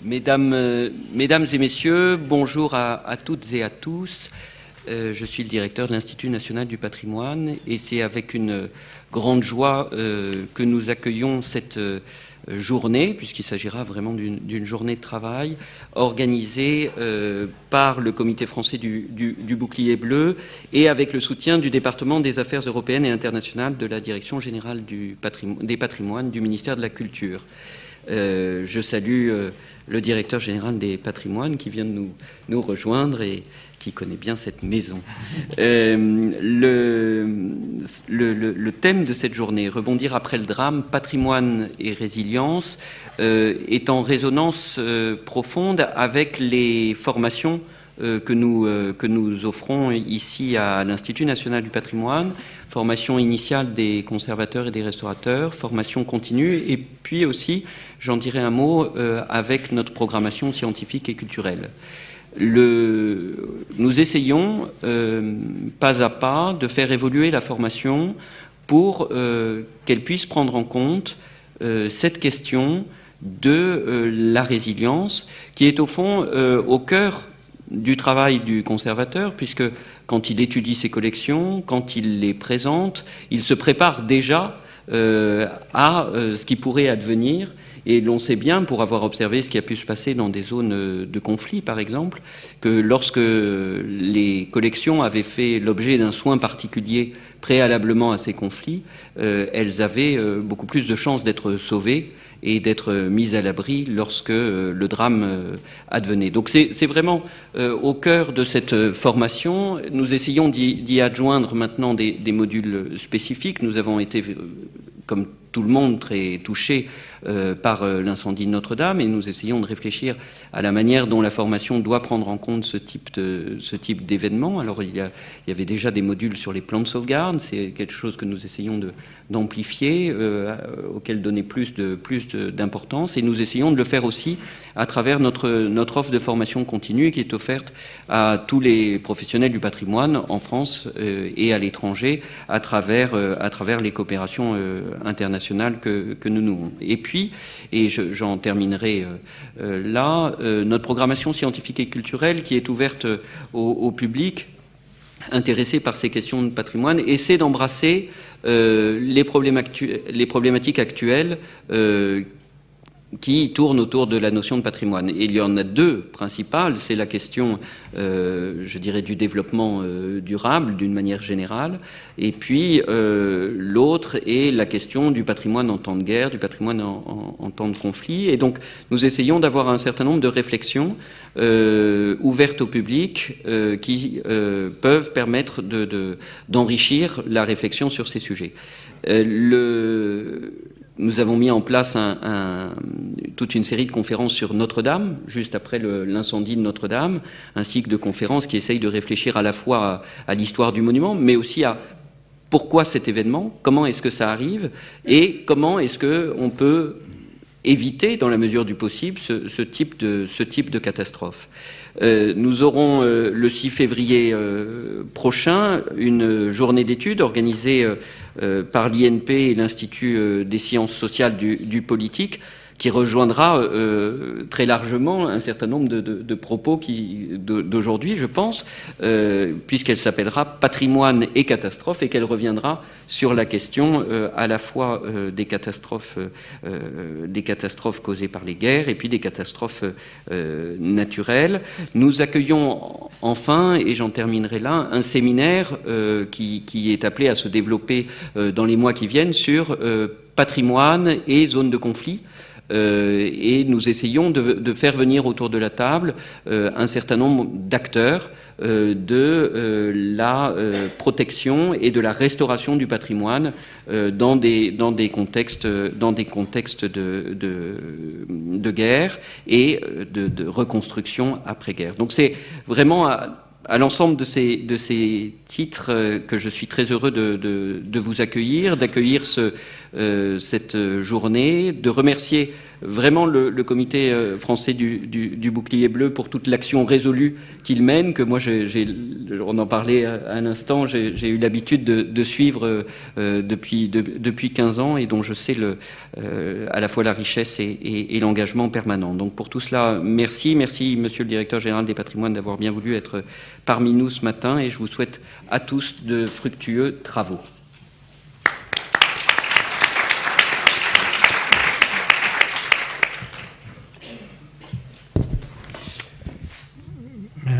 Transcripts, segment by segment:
Mesdames et messieurs, bonjour à toutes et à tous. Je suis le directeur de l'Institut national du patrimoine et c'est avec une grande joie que nous accueillons cette journée, puisqu'il s'agira vraiment d'une journée de travail organisée par le Comité français du bouclier bleu et avec le soutien du département des affaires européennes et internationales de la Direction générale des patrimoines du ministère de la Culture. Je salue le directeur général des patrimoines qui vient de nous rejoindre et qui connaît bien cette maison. Le thème de cette journée, rebondir après le drame, patrimoine et résilience, est en résonance profonde avec les formations que nous offrons ici à l'Institut national du patrimoine, formation initiale des conservateurs et des restaurateurs, formation continue, et puis aussi, j'en dirai un mot, avec notre programmation scientifique et culturelle. Nous essayons, pas à pas, de faire évoluer la formation pour qu'elle puisse prendre en compte cette question de la résilience, qui est au fond au cœur du travail du conservateur, puisque quand il étudie ses collections, quand il les présente, il se prépare déjà à ce qui pourrait advenir. Et l'on sait bien, pour avoir observé ce qui a pu se passer dans des zones de conflit, par exemple, que lorsque les collections avaient fait l'objet d'un soin particulier préalablement à ces conflits, elles avaient beaucoup plus de chances d'être sauvées et d'être mises à l'abri lorsque le drame advenait. Donc c'est vraiment au cœur de cette formation. Nous essayons d'y adjoindre maintenant des modules spécifiques. Nous avons été, comme tout le monde, très touchés par l'incendie de Notre-Dame, et nous essayons de réfléchir à la manière dont la formation doit prendre en compte ce type d'événement. Alors il y avait déjà des modules sur les plans de sauvegarde, c'est quelque chose que nous essayons d'amplifier, auquel donner plus d'importance, et nous essayons de le faire aussi à travers notre offre de formation continue qui est offerte à tous les professionnels du patrimoine en France et à l'étranger à travers les coopérations internationales que nous nouons. Et puis, et j'en terminerai là, notre programmation scientifique et culturelle qui est ouverte au public intéressé par ces questions de patrimoine essaie d'embrasser les problématiques actuelles qui tournent autour de la notion de patrimoine. Et il y en a deux principales. C'est la question, je dirais, du développement durable d'une manière générale. Et puis, l'autre est la question du patrimoine en temps de guerre, du patrimoine en temps de conflit. Et donc, nous essayons d'avoir un certain nombre de réflexions ouvertes au public qui peuvent permettre d'enrichir la réflexion sur ces sujets. Nous avons mis en place toute une série de conférences sur Notre-Dame, juste après l'incendie de Notre-Dame, un cycle de conférences qui essaye de réfléchir à la fois à l'histoire du monument, mais aussi à pourquoi cet événement, comment est-ce que ça arrive, et comment est-ce qu'on peut éviter, dans la mesure du possible, ce type de catastrophe. Nous aurons le 6 février prochain une journée d'études organisée par l'INP et l'Institut des sciences sociales du politique, qui rejoindra très largement un certain nombre de propos d'aujourd'hui, je pense, puisqu'elle s'appellera Patrimoine et catastrophes, et qu'elle reviendra sur la question à la fois des catastrophes causées par les guerres et puis des catastrophes naturelles. Nous accueillons enfin, et j'en terminerai là, un séminaire qui est appelé à se développer dans les mois qui viennent sur patrimoine et zones de conflit. Et nous essayons de faire venir autour de la table un certain nombre d'acteurs de la protection et de la restauration du patrimoine dans des contextes de guerre et de reconstruction après-guerre. Donc c'est vraiment à l'ensemble de ces titres que je suis très heureux d'accueillir cette journée, de remercier vraiment le comité français du bouclier bleu pour toute l'action résolue qu'il mène, que moi, on en parlait à l'instant, j'ai eu l'habitude de suivre depuis 15 ans et dont je sais à la fois la richesse et l'engagement permanent. Donc pour tout cela, merci Monsieur le Directeur Général des Patrimoines d'avoir bien voulu être parmi nous ce matin et je vous souhaite à tous de fructueux travaux.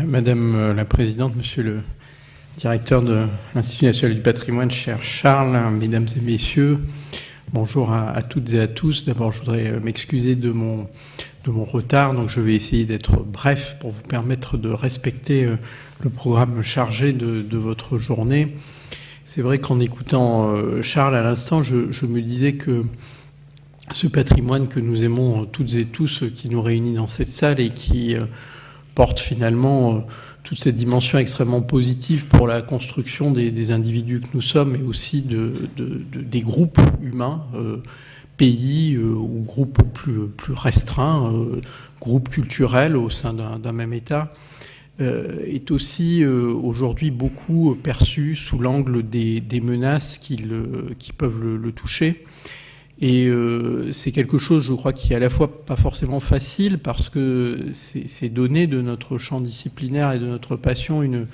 Madame la Présidente, Monsieur le Directeur de l'Institut national du patrimoine, cher Charles, Mesdames et Messieurs, bonjour à toutes et à tous. D'abord, je voudrais m'excuser de mon retard, donc je vais essayer d'être bref pour vous permettre de respecter le programme chargé de votre journée. C'est vrai qu'en écoutant Charles à l'instant, je me disais que ce patrimoine que nous aimons toutes et tous, qui nous réunit dans cette salle et qui porte finalement toute cette dimension extrêmement positive pour la construction des individus que nous sommes et aussi des groupes humains, pays ou groupes plus restreints, groupes culturels au sein d'un même État, est aussi aujourd'hui beaucoup perçu sous l'angle des menaces qui peuvent le toucher. Et c'est quelque chose, je crois, qui est à la fois pas forcément facile parce que c'est donné de notre champ disciplinaire et de notre passion une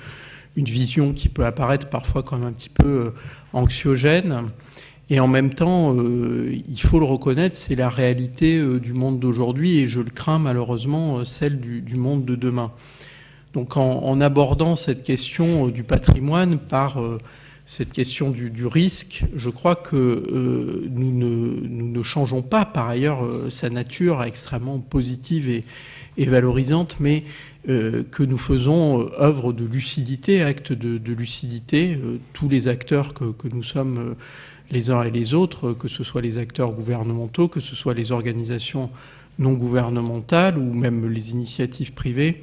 vision qui peut apparaître parfois comme un petit peu anxiogène. Et en même temps, il faut le reconnaître, c'est la réalité du monde d'aujourd'hui et je le crains malheureusement, celle du monde de demain. Donc en abordant cette question du patrimoine par cette question du risque, je crois que nous ne changeons pas par ailleurs sa nature extrêmement positive et valorisante, mais que nous faisons œuvre de lucidité, acte de lucidité, tous les acteurs que nous sommes les uns et les autres, que ce soit les acteurs gouvernementaux, que ce soit les organisations non gouvernementales ou même les initiatives privées.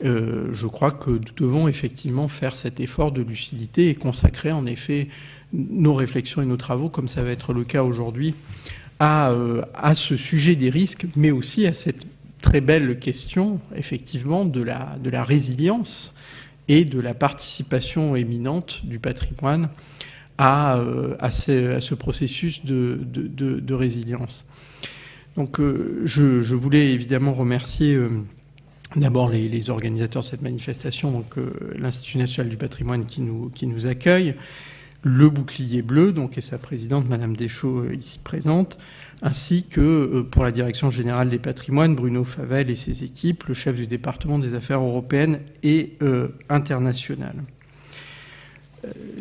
Je crois que nous devons effectivement faire cet effort de lucidité et consacrer en effet nos réflexions et nos travaux, comme ça va être le cas aujourd'hui, à ce sujet des risques, mais aussi à cette très belle question, effectivement, de la résilience et de la participation éminente du patrimoine à ce processus de résilience. Donc je voulais évidemment remercier d'abord les organisateurs de cette manifestation, donc l'Institut national du patrimoine qui nous accueille, le Bouclier bleu, donc et sa présidente, Madame Deschaux, ici présente, ainsi que pour la Direction générale des patrimoines, Bruno Favel et ses équipes, le chef du département des affaires européennes et internationales.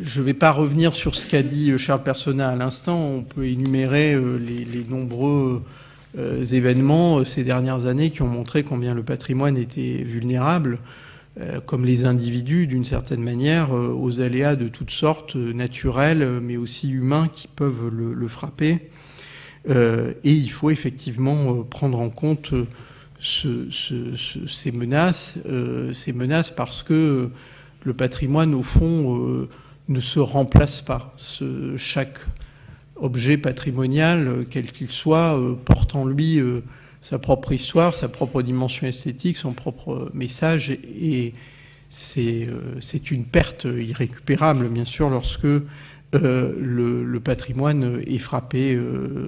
Je ne vais pas revenir sur ce qu'a dit Charles Personnat à l'instant. On peut énumérer les nombreux événements ces dernières années qui ont montré combien le patrimoine était vulnérable, comme les individus d'une certaine manière, aux aléas de toutes sortes, naturels mais aussi humains qui peuvent le frapper. Et il faut effectivement prendre en compte ces menaces parce que le patrimoine, au fond, ne se remplace pas. Chaque objet patrimonial, quel qu'il soit, porte en lui sa propre histoire, sa propre dimension esthétique, son propre message, et c'est une perte irrécupérable, bien sûr, lorsque le patrimoine est frappé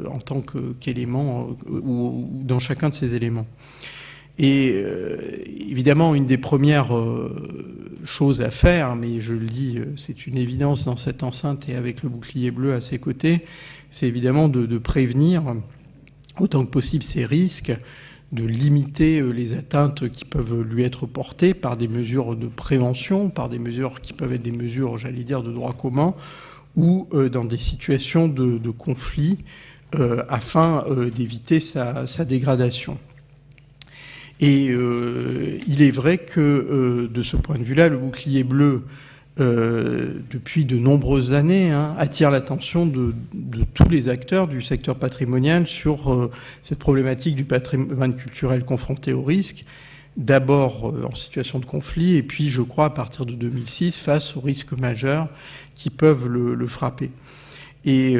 en tant qu'élément ou dans chacun de ces éléments. Et évidemment, une des premières choses à faire, mais je le dis, c'est une évidence dans cette enceinte et avec le Bouclier bleu à ses côtés, c'est évidemment de prévenir autant que possible ces risques, de limiter les atteintes qui peuvent lui être portées par des mesures de prévention, par des mesures qui peuvent être des mesures, j'allais dire, de droit commun, ou dans des situations de conflit, afin d'éviter sa dégradation. Et il est vrai que, de ce point de vue-là, le Bouclier bleu, depuis de nombreuses années, attire l'attention de tous les acteurs du secteur patrimonial sur cette problématique du patrimoine culturel confronté au risque, d'abord en situation de conflit, et puis, je crois, à partir de 2006, face aux risques majeurs qui peuvent le frapper. Et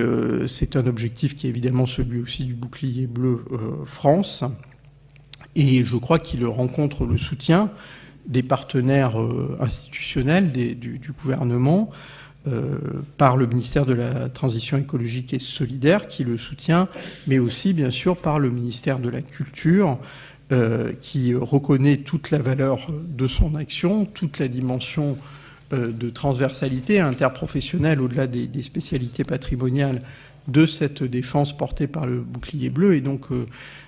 c'est un objectif qui est évidemment celui aussi du bouclier bleu France. Et je crois qu'il rencontre le soutien des partenaires institutionnels du gouvernement, par le ministère de la Transition écologique et solidaire qui le soutient, mais aussi bien sûr par le ministère de la Culture qui reconnaît toute la valeur de son action, toute la dimension de transversalité interprofessionnelle au-delà des spécialités patrimoniales de cette défense portée par le bouclier bleu. Et donc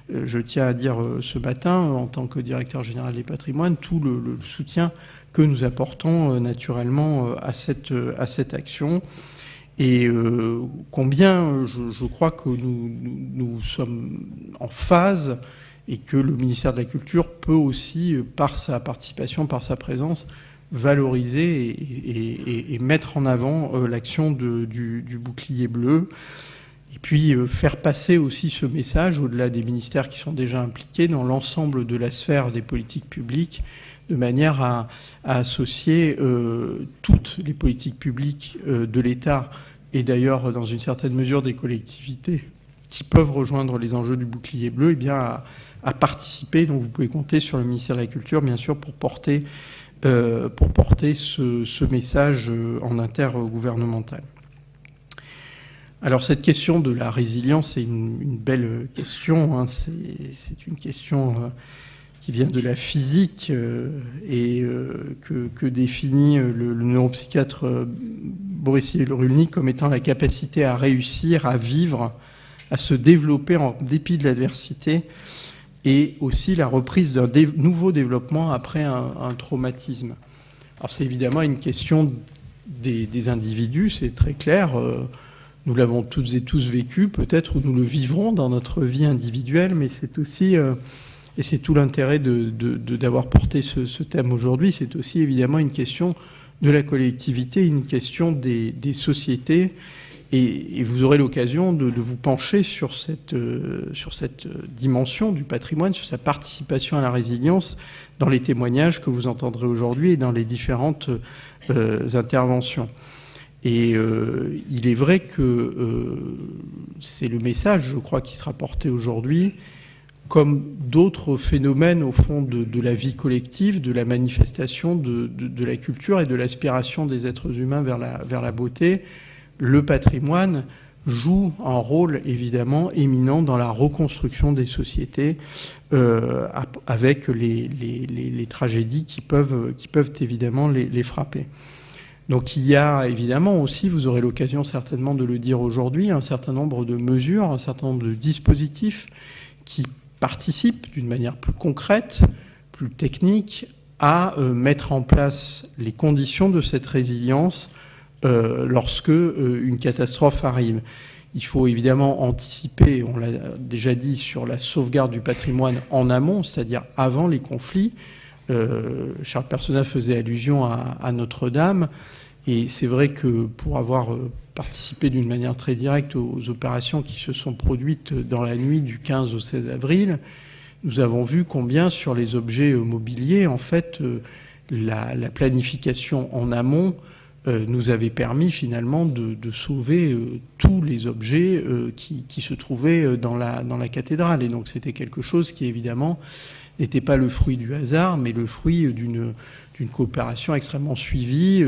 je tiens à dire ce matin, en tant que directeur général des patrimoines, tout le soutien que nous apportons naturellement à cette action. Et combien je crois que nous sommes en phase et que le ministère de la Culture peut aussi, par sa participation, par sa présence, valoriser et mettre en avant l'action du bouclier bleu. Et puis faire passer aussi ce message au-delà des ministères qui sont déjà impliqués dans l'ensemble de la sphère des politiques publiques, de manière à associer toutes les politiques publiques de l'État et d'ailleurs dans une certaine mesure des collectivités qui peuvent rejoindre les enjeux du bouclier bleu, et bien à participer. Donc vous pouvez compter sur le ministère de la Culture, bien sûr, pour porter ce message en intergouvernemental. Alors cette question de la résilience, c'est une belle question. C'est une question qui vient de la physique et que définit le neuropsychiatre Boris Cyrulnik comme étant la capacité à réussir, à vivre, à se développer en dépit de l'adversité, et aussi la reprise d'un nouveau développement après un traumatisme. Alors c'est évidemment une question des individus, c'est très clair. Nous l'avons toutes et tous vécu, peut-être, ou nous le vivrons dans notre vie individuelle, mais c'est aussi, et c'est tout l'intérêt d'avoir porté ce thème aujourd'hui, c'est aussi évidemment une question de la collectivité, une question des sociétés, et vous aurez l'occasion de vous pencher sur cette dimension du patrimoine, sur sa participation à la résilience, dans les témoignages que vous entendrez aujourd'hui et dans les différentes interventions. Et il est vrai que c'est le message, je crois, qui sera porté aujourd'hui, comme d'autres phénomènes, au fond, de la vie collective, de la manifestation de la culture et de l'aspiration des êtres humains vers la beauté. Le patrimoine joue un rôle, évidemment, éminent dans la reconstruction des sociétés, avec les tragédies qui peuvent évidemment les frapper. Donc il y a évidemment aussi, vous aurez l'occasion certainement de le dire aujourd'hui, un certain nombre de mesures, un certain nombre de dispositifs qui participent d'une manière plus concrète, plus technique, à mettre en place les conditions de cette résilience lorsque une catastrophe arrive. Il faut évidemment anticiper, on l'a déjà dit, sur la sauvegarde du patrimoine en amont, c'est-à-dire avant les conflits. Charles Personnaz faisait allusion à Notre-Dame, et c'est vrai que pour avoir participé d'une manière très directe aux opérations qui se sont produites dans la nuit du 15 au 16 avril, nous avons vu combien sur les objets mobiliers, en fait, la planification en amont nous avait permis finalement de sauver tous les objets qui se trouvaient dans la cathédrale. Et donc c'était quelque chose qui évidemment n'était pas le fruit du hasard, mais le fruit d'une coopération extrêmement suivie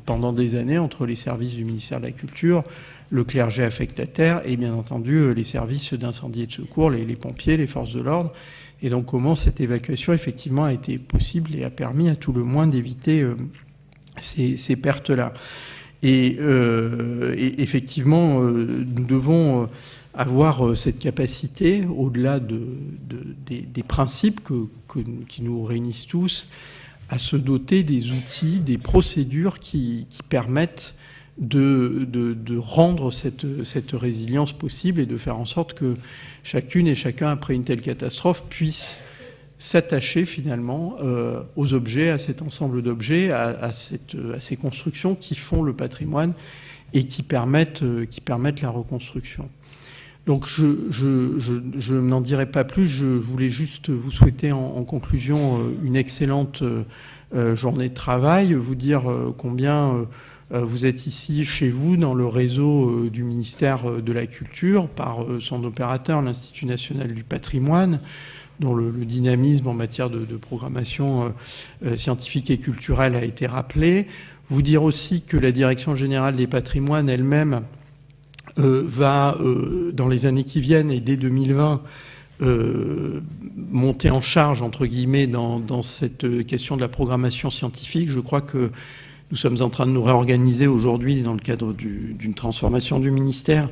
pendant des années entre les services du ministère de la Culture, le clergé affectataire et bien entendu les services d'incendie et de secours, les pompiers, les forces de l'ordre. Et donc comment cette évacuation effectivement a été possible et a permis à tout le moins d'éviter ces pertes-là. Et effectivement, nous devons avoir cette capacité, au-delà des principes qui nous réunissent tous, à se doter des outils, des procédures qui permettent de rendre cette résilience possible et de faire en sorte que chacune et chacun, après une telle catastrophe, puisse s'attacher finalement aux objets, à cet ensemble d'objets, à ces constructions qui font le patrimoine et qui permettent la reconstruction. Donc je n'en dirai pas plus, je voulais juste vous souhaiter en conclusion une excellente journée de travail, vous dire combien Vous êtes ici, chez vous, dans le réseau du ministère de la Culture, par son opérateur, l'Institut national du patrimoine, dont le dynamisme en matière de programmation scientifique et culturelle a été rappelé. Vous dire aussi que la Direction générale des patrimoines elle-même va, dans les années qui viennent et dès 2020, monter en charge, entre guillemets, dans cette question de la programmation scientifique. Je crois que nous sommes en train de nous réorganiser aujourd'hui dans le cadre d'une transformation du ministère,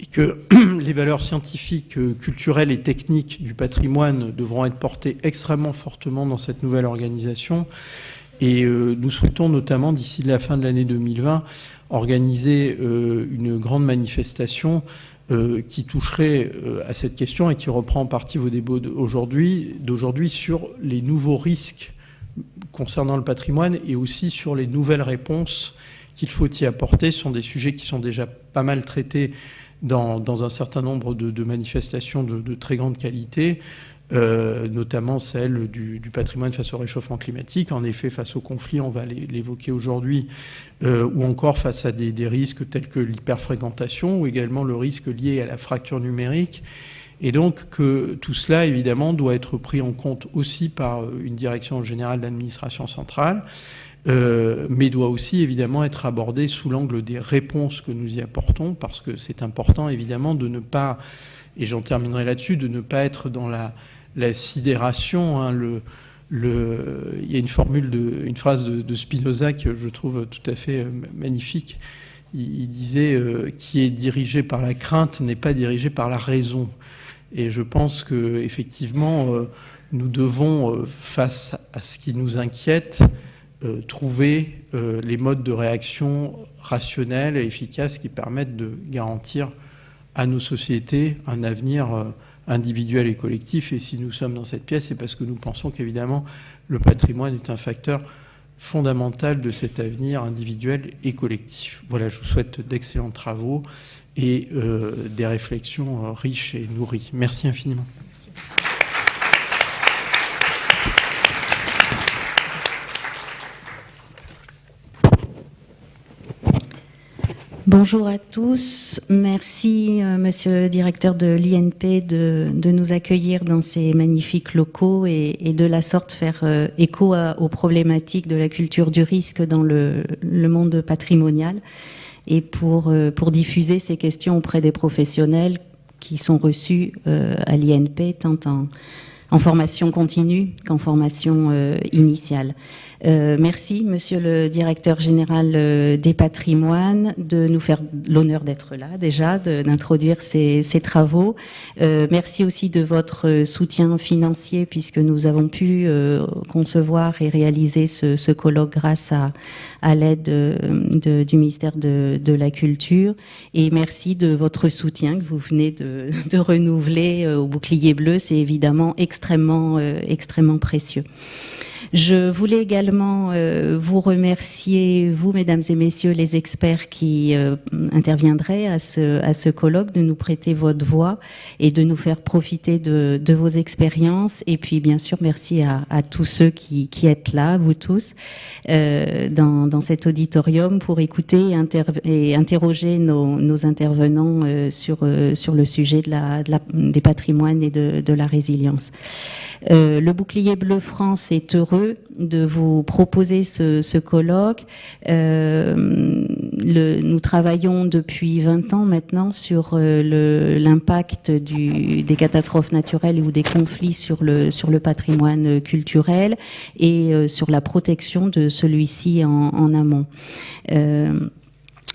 et que les valeurs scientifiques, culturelles et techniques du patrimoine devront être portées extrêmement fortement dans cette nouvelle organisation. Et nous souhaitons notamment, d'ici la fin de l'année 2020, organiser une grande manifestation qui toucherait à cette question et qui reprend en partie vos débats d'aujourd'hui sur les nouveaux risques concernant le patrimoine et aussi sur les nouvelles réponses qu'il faut y apporter. Ce sont des sujets qui sont déjà pas mal traités dans un certain nombre de manifestations de très grande qualité, notamment celle du patrimoine face au réchauffement climatique. En effet, face au conflit, on va l'évoquer aujourd'hui, ou encore face à des risques tels que l'hyperfréquentation ou également le risque lié à la fracture numérique. Et donc que tout cela, évidemment, doit être pris en compte aussi par une direction générale d'administration centrale, mais doit aussi, évidemment, être abordé sous l'angle des réponses que nous y apportons, parce que c'est important, évidemment, de ne pas, et j'en terminerai là-dessus, de ne pas être dans la sidération. Hein, il y a une phrase de Spinoza que je trouve tout à fait magnifique. Il disait qui est dirigé par la crainte n'est pas dirigé par la raison. Et je pense que effectivement, nous devons, face à ce qui nous inquiète, trouver les modes de réaction rationnels et efficaces qui permettent de garantir à nos sociétés un avenir individuel et collectif. Et si nous sommes dans cette pièce, c'est parce que nous pensons qu'évidemment, le patrimoine est un facteur fondamental de cet avenir individuel et collectif. Voilà, je vous souhaite d'excellents travaux et des réflexions riches et nourries. Merci infiniment. Bonjour à tous. Merci, monsieur le directeur de l'INP, de nous accueillir dans ces magnifiques locaux et de la sorte faire écho aux problématiques de la culture du risque dans le monde patrimonial et pour diffuser ces questions auprès des professionnels qui sont reçus à l'INP, tant en formation continue qu'en formation initiale. Merci, monsieur le directeur général des patrimoines, de nous faire l'honneur d'être là déjà, d'introduire ces travaux. Merci aussi de votre soutien financier, puisque nous avons pu concevoir et réaliser ce colloque grâce à l'aide du ministère de la Culture. Et merci de votre soutien que vous venez de renouveler au bouclier bleu. C'est évidemment extrêmement précieux. Je voulais également vous remercier, vous, mesdames et messieurs les experts qui interviendraient à ce colloque, de nous prêter votre voix et de nous faire profiter de vos expériences. Et puis, bien sûr, merci à tous ceux qui êtes là, vous tous, dans cet auditorium pour écouter et interroger nos intervenants sur le sujet des patrimoines et de la résilience. Le Bouclier Bleu France est heureux de vous proposer ce colloque. Nous travaillons depuis 20 ans maintenant sur l'impact des catastrophes naturelles ou des conflits sur le patrimoine culturel et sur la protection de celui-ci en amont.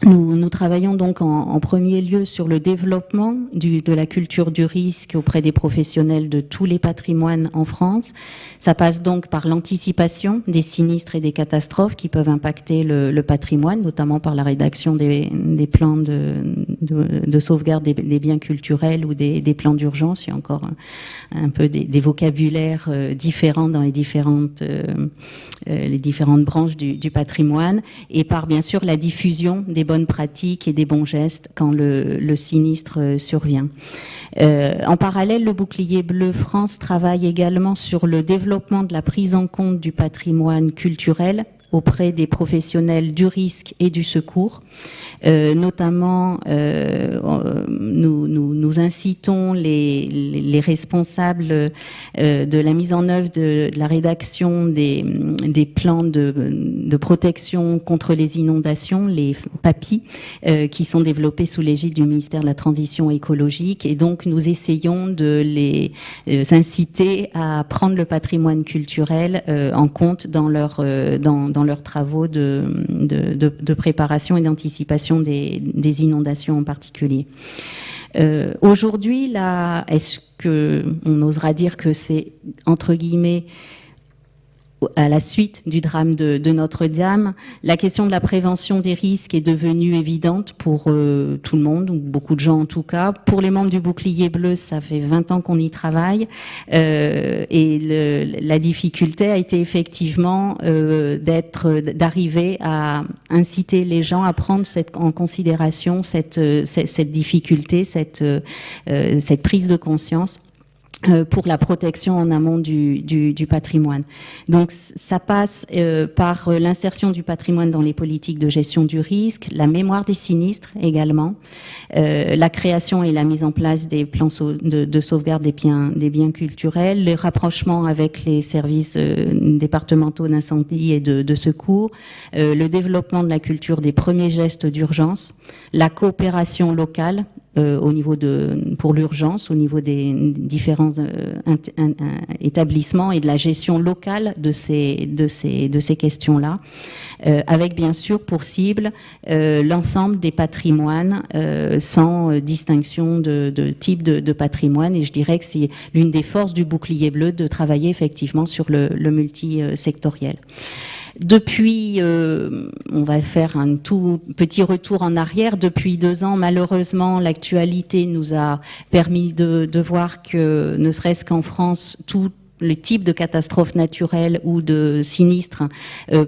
Nous travaillons donc en premier lieu sur le développement de la culture du risque auprès des professionnels de tous les patrimoines en France. Ça passe donc par l'anticipation des sinistres et des catastrophes qui peuvent impacter le patrimoine, notamment par la rédaction des plans de sauvegarde des biens culturels ou des plans d'urgence. Il y a encore un peu des vocabulaires différents dans les différentes branches du patrimoine, et par bien sûr la diffusion des bonnes pratiques et des bons gestes quand le sinistre survient. En parallèle, le Bouclier Bleu France travaille également sur le développement de la prise en compte du patrimoine culturel auprès des professionnels du risque et du secours. Notamment, nous incitons les responsables de la mise en œuvre de la rédaction des plans de protection contre les inondations, les PAPI, qui sont développés sous l'égide du ministère de la Transition écologique. Et donc, nous essayons de les inciter à prendre le patrimoine culturel en compte dans leurs travaux de préparation et d'anticipation des inondations en particulier. Aujourd'hui, là, est-ce qu'on osera dire que c'est, entre guillemets, à la suite du drame de Notre-Dame, la question de la prévention des risques est devenue évidente pour tout le monde, ou beaucoup de gens en tout cas. Pour les membres du Bouclier Bleu, ça fait 20 ans qu'on y travaille. Et la difficulté a été effectivement d'arriver à inciter les gens à prendre en considération cette difficulté, cette prise de conscience pour la protection en amont du patrimoine. Donc ça passe par l'insertion du patrimoine dans les politiques de gestion du risque, la mémoire des sinistres également, la création et la mise en place des plans de sauvegarde des biens culturels, le rapprochement avec les services départementaux d'incendie et de secours, le développement de la culture des premiers gestes d'urgence, la coopération locale au niveau pour l'urgence, au niveau des différents établissements et de la gestion locale de ces questions-là, avec bien sûr pour cible l'ensemble des patrimoines sans distinction de type de patrimoine. Et je dirais que c'est l'une des forces du Bouclier Bleu de travailler effectivement sur le multisectoriel. Depuis, on va faire un tout petit retour en arrière. Depuis 2 ans, malheureusement, l'actualité nous a permis de voir que, ne serait-ce qu'en France, tout les types de catastrophes naturelles ou de sinistres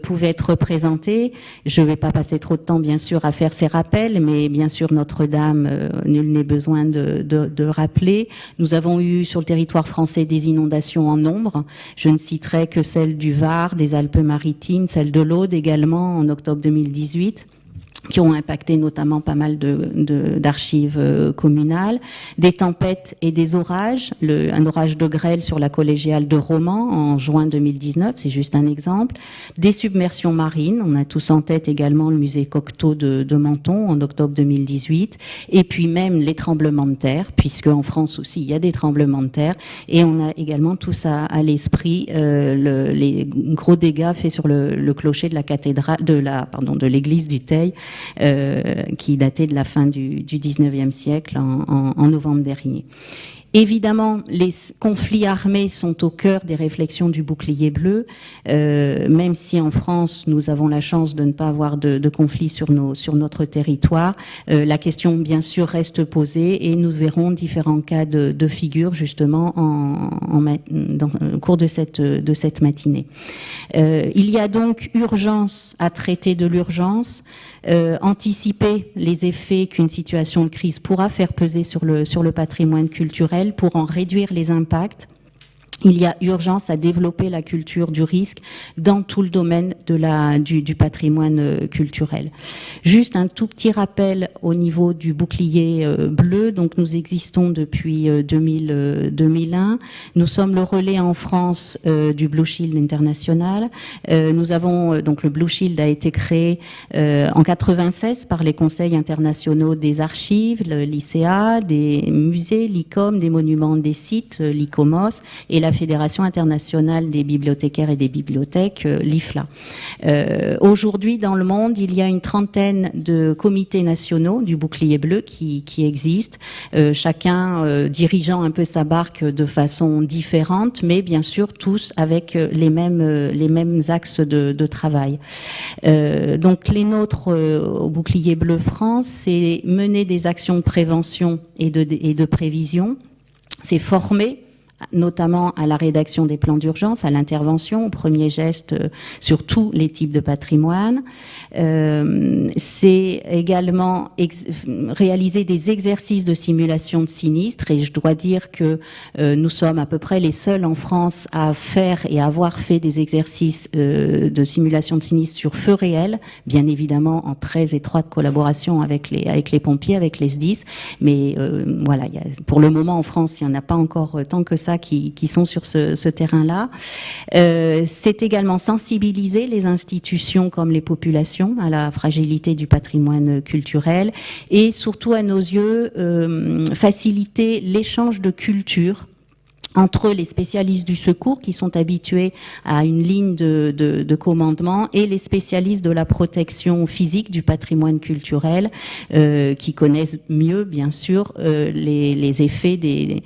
pouvaient être représentés. Je ne vais pas passer trop de temps, bien sûr, à faire ces rappels, mais bien sûr, Notre-Dame, nul n'est besoin de rappeler. Nous avons eu sur le territoire français des inondations en nombre. Je ne citerai que celle du Var, des Alpes-Maritimes, celle de l'Aude également en octobre 2018. Qui ont impacté notamment pas mal d'archives communales, des tempêtes et des orages, un orage de grêle sur la collégiale de Romans en juin 2019, c'est juste un exemple, des submersions marines, on a tous en tête également le musée Cocteau de Menton en octobre 2018, et puis même les tremblements de terre, puisque en France aussi il y a des tremblements de terre, et on a également tous à l'esprit les gros dégâts faits sur le clocher de la cathédrale, de l'église du Teil, qui datait de la fin du 19e siècle en novembre dernier. Évidemment, les conflits armés sont au cœur des réflexions du Bouclier Bleu, même si en France, nous avons la chance de ne pas avoir de conflits sur notre territoire. La question, bien sûr, reste posée et nous verrons différents cas de figure, justement, au cours de cette matinée. Il y a donc urgence à traiter de l'urgence, anticiper les effets qu'une situation de crise pourra faire peser sur le patrimoine culturel pour en réduire les impacts. Il y a urgence à développer la culture du risque dans tout le domaine du patrimoine culturel. Juste un tout petit rappel au niveau du Bouclier Bleu. Donc nous existons depuis 2001. Nous sommes le relais en France du Blue Shield international. Nous avons donc le Blue Shield a été créé en 96 par les conseils internationaux des archives, l'ICA, des musées, l'ICOM, des monuments, des sites, l'ICOMOS et la Fédération internationale des bibliothécaires et des bibliothèques, l'IFLA. Aujourd'hui, dans le monde, il y a une trentaine de comités nationaux du Bouclier Bleu qui existent, chacun dirigeant un peu sa barque de façon différente, mais bien sûr tous avec les mêmes axes de travail. Donc les nôtres au Bouclier Bleu France, c'est mener des actions de prévention et de prévision, c'est former notamment à la rédaction des plans d'urgence, à l'intervention, au premier geste sur tous les types de patrimoine. C'est également réaliser des exercices de simulation de sinistres, et je dois dire que nous sommes à peu près les seuls en France à faire et à avoir fait des exercices de simulation de sinistres sur feu réel, bien évidemment en très étroite collaboration avec les pompiers, avec les SDIS, mais voilà, pour le moment en France, il n'y en a pas encore tant que ça qui sont sur ce terrain-là. C'est également sensibiliser les institutions comme les populations à la fragilité du patrimoine culturel, et surtout à nos yeux faciliter l'échange de culture entre les spécialistes du secours qui sont habitués à une ligne de commandement et les spécialistes de la protection physique du patrimoine culturel qui connaissent mieux, bien sûr, les effets des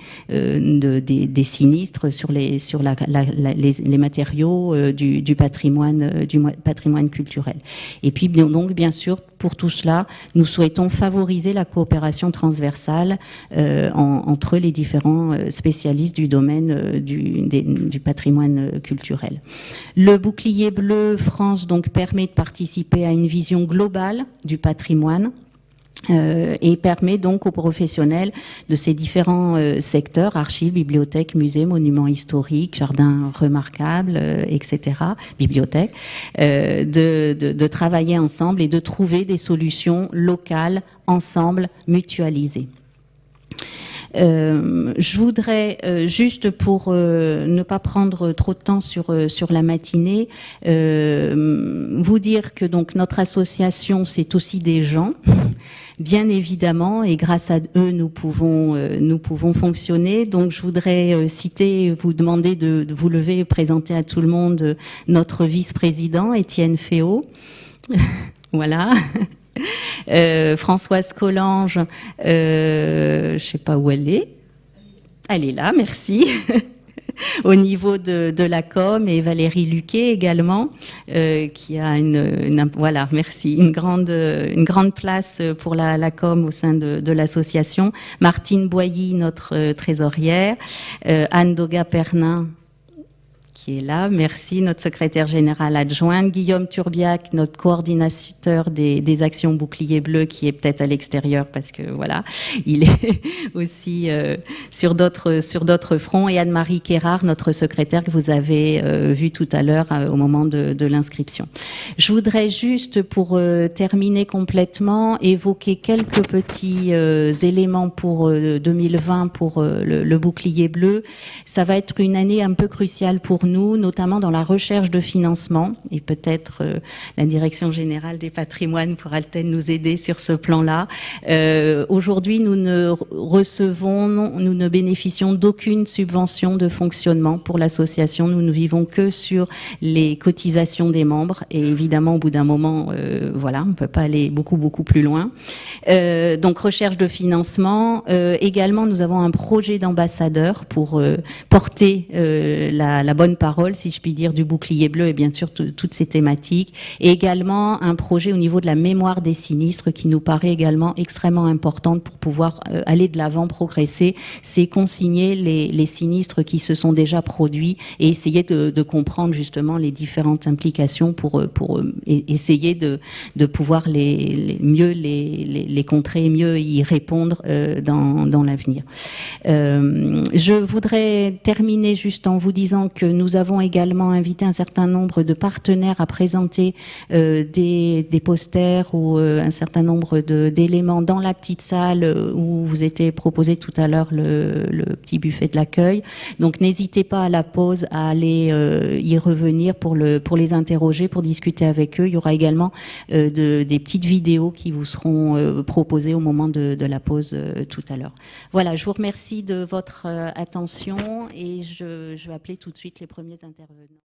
sinistres sur les matériaux du patrimoine culturel. Et puis donc, bien sûr, pour tout cela, nous souhaitons favoriser la coopération transversale entre les différents spécialistes du domaine du patrimoine culturel. Le bouclier bleu France donc permet de participer à une vision globale du patrimoine. Et permet donc aux professionnels de ces différents secteurs, archives, bibliothèques, musées, monuments historiques, jardins remarquables, etc., bibliothèques, de travailler ensemble et de trouver des solutions locales, ensemble, mutualisées. Je voudrais juste, pour ne pas prendre trop de temps sur la matinée, vous dire que donc notre association, c'est aussi des gens, bien évidemment, et grâce à eux nous pouvons fonctionner. Donc je voudrais vous demander de vous lever et présenter à tout le monde notre vice-président Étienne Féot. Voilà. Françoise Collange, je sais pas où elle est. Elle est là, merci. Au niveau de la com, et Valérie Luquet également, qui a voilà, merci, une grande place pour la com au sein de l'association. Martine Boilly, notre trésorière, Anne Doga-Pernin, qui est là, merci, notre secrétaire général adjoint, Guillaume Turbiac, notre coordinateur des actions bouclier bleu, qui est peut-être à l'extérieur parce que voilà, il est aussi sur d'autres fronts, et Anne-Marie Kérard, notre secrétaire que vous avez vu tout à l'heure au moment de l'inscription. Je voudrais juste, pour terminer complètement, évoquer quelques petits éléments pour 2020 pour le bouclier bleu. Ça va être une année un peu cruciale pour nous, notamment dans la recherche de financement, et peut-être la Direction générale des patrimoines pourra-t-elle nous aider sur ce plan-là. Aujourd'hui, nous ne bénéficions d'aucune subvention de fonctionnement pour l'association. Nous ne vivons que sur les cotisations des membres, et évidemment, au bout d'un moment, voilà, on peut pas aller beaucoup plus loin. Donc, recherche de financement. Également, nous avons un projet d'ambassadeur pour porter la bonne parole, si je puis dire, du bouclier bleu, et bien sûr toutes ces thématiques. Et également un projet au niveau de la mémoire des sinistres qui nous paraît également extrêmement importante pour pouvoir aller de l'avant, progresser. C'est consigner les sinistres qui se sont déjà produits et essayer de comprendre justement les différentes implications pour essayer de pouvoir mieux les contrer, mieux y répondre dans l'avenir. Je voudrais terminer juste en vous disant que nous avons également invité un certain nombre de partenaires à présenter des posters ou un certain nombre d'éléments dans la petite salle où vous était proposé tout à l'heure le petit buffet de l'accueil. Donc n'hésitez pas à la pause à aller y revenir pour les interroger, pour discuter avec eux. Il y aura également des petites vidéos qui vous seront proposées au moment de la pause tout à l'heure. Voilà, je vous remercie de votre attention, et je vais appeler tout de suite les premiers intervenants.